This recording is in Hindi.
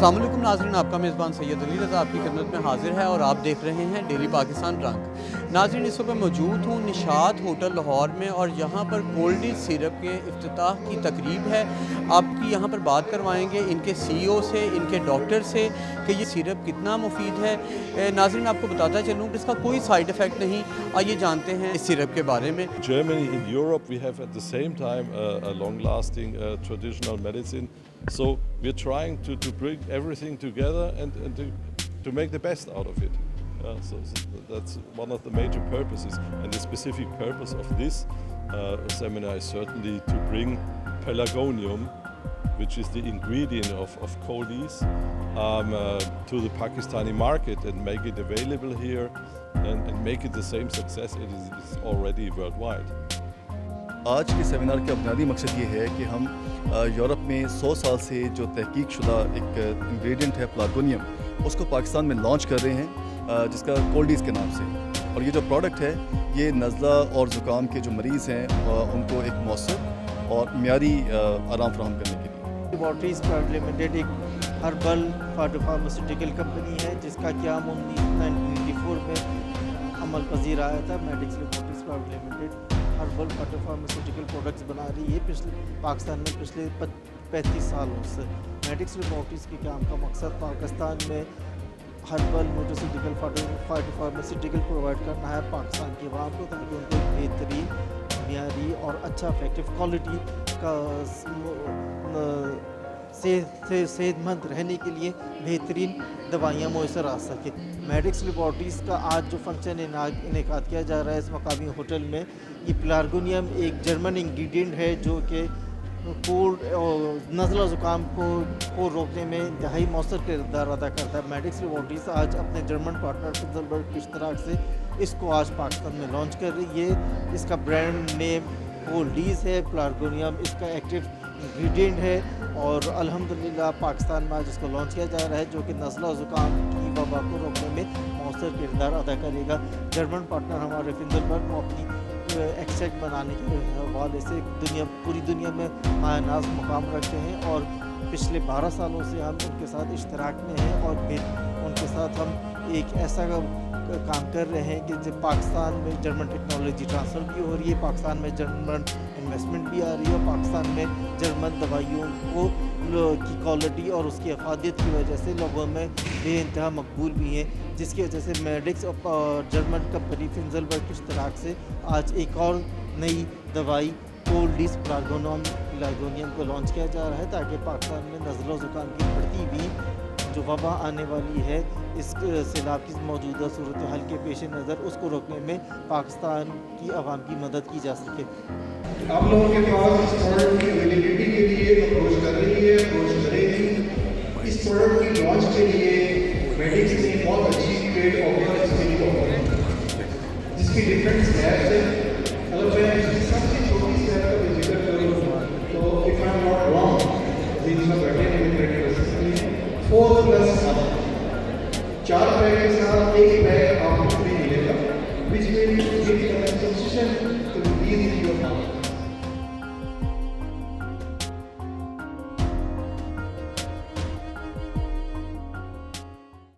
अस्सलाम वालेकुम नाज़रीन, आपका मेज़बान सैयद अली रज़ा आपकी खिदमत में हाजिर है और आप देख रहे हैं डेली पाकिस्तान रंग। नाज़रीन, इस वक्त मौजूद हूँ निशात होटल लाहौर में और यहाँ पर कोल्ड सिरप के इफ्तिताह की तकरीब है। आपकी यहाँ पर बात करवाएंगे इनके CEO से, इनके डॉक्टर से कि ये सिरप कितना मुफीद है। नाज़रीन, आपको बताता चलूँ कि इसका कोई साइड इफ़ेक्ट नहीं। आइए जानते हैं इस सिरप के बारे में। Germany, in Europe, we have at the same time a long-lasting traditional medicine. So we're trying to bring everything together and to make the best out of it. So that's one of the major purposes. And the specific purpose of this seminar is certainly to bring pelargonium, which is the ingredient of Colis, to the Pakistani market and make it available here and make it the same success it is already worldwide. आज के सेमिनार का बुनियादी मकसद ये है कि हम यूरोप में 100 साल से जो तहकीक शुदा एक इंग्रेडिएंट है पेलार्गोनियम, उसको पाकिस्तान में लॉन्च कर रहे हैं जिसका कोल्डीज़ के नाम से। और ये जो प्रोडक्ट है ये नज़ला और ज़ुकाम के जो मरीज़ हैं उनको एक मौसर और मियारी आराम फराहम करने के लिए। लेबॉर्ट्रीज प्राइवेट लिमिटेड एक हर्बल फार्मास्यूटिकल कंपनी है जिसका क़याम 1994 में अमल पजीर आया था। Medics laboratories private limited herbal pharmaceutical products बना रही है पाकिस्तान में पिछले 35 सालों से। मेडिक्स लेबॉर्ट्रीज के काम का मकसद पाकिस्तान में हर्बल न्यूट्रास्यूटिकल फार्मास्यूटिकल प्रोवाइड करना है पाकिस्तान के अवाम को, ताकि उनको बेहतरीन मियारी और अच्छा इफेक्टिव क्वालिटी का सेहतमंद रहने के लिए बेहतरीन दवाइयाँ मैसर आ सके। मेडिक्स लेबॉर्ट्रीज़ का आज जो फंक्शन इनेकाद किया जा रहा है इस मकामी होटल में, ये पेलार्गोनियम एक जर्मन इंग्रेडिएंट है जो कि कोल्ड और नज़ला ज़ुकाम को रोकने में इंतहाई मौसर किरदार अदा करता है। मेडिक्स लेबॉर्ट्रीज़ आज अपने जर्मन पार्टनर फिज़लबर्ग के इश्तराक से इसको आज पाकिस्तान में लॉन्च कर रही है। इसका ब्रांड नेम कोल्डीज़ है, पेलार्गोनियम इसका एक्टिव इंग्रेडिएंट है और अल्हम्दुलिल्लाह पाकिस्तान में आज इसको लॉन्च किया जा रहा है जो कि नज़ला ज़ुकाम की वबा को रोकने में मौसर किरदार अदा करेगा। जर्मन पार्टनर हमारे फिज़लबर्ग को अपनी एक्सट्रैक्ट बनाने के हवाले से पूरी दुनिया में मायनाज़ मुकाम रखते हैं और पिछले 12 सालों से हम उनके साथ इश्तराक में हैं और फिर उनके साथ हम एक ऐसा काम कर रहे हैं कि जब पाकिस्तान में जर्मन टेक्नोलॉजी ट्रांसफ़र भी हो रही है, पाकिस्तान में जर्मन इन्वेस्टमेंट भी आ रही है, पाकिस्तान में जर्मन दवाइयों को की क्वालिटी और उसकी अफादियत की वजह से लोगों में बेइंतहा मकबूल भी हैं, जिसकी वजह से मेडिक्स और जर्मन कंपनी फिज़लबर्ग के इश्तराक से आज एक और नई दवाई कोल्डीज़ पेलार्गोनियम को लॉन्च किया जा रहा है ताकि पाकिस्तान में नज़ला ज़ुकाम की बढ़ती भी जो वबा आने वाली है इस सैलाब की मौजूदा सूरत हाल के पेश नज़र उसको रोकने में पाकिस्तान की आवाम की मदद की जा सके। आप लोगों के पास इस प्रोडक्ट की अवेलेबिलिटी के लिए अप्रोच कर रही है, अप्रोच करेगी। इस प्रोडक्ट की लॉन्च के लिए मेडिक्स ने बहुत अच्छी ट्रेड ऑफर जिसकी डिफरेंट स्लैब्स है। अगर मैं सबसे छोटी स्लैब का जिक्र करूँ तो if I am not wrong जिसमें बैठे हैं 4+7 4 पैक के साथ एक पैक आपको फ्री मिलेगा, which will give you a sufficient to ease your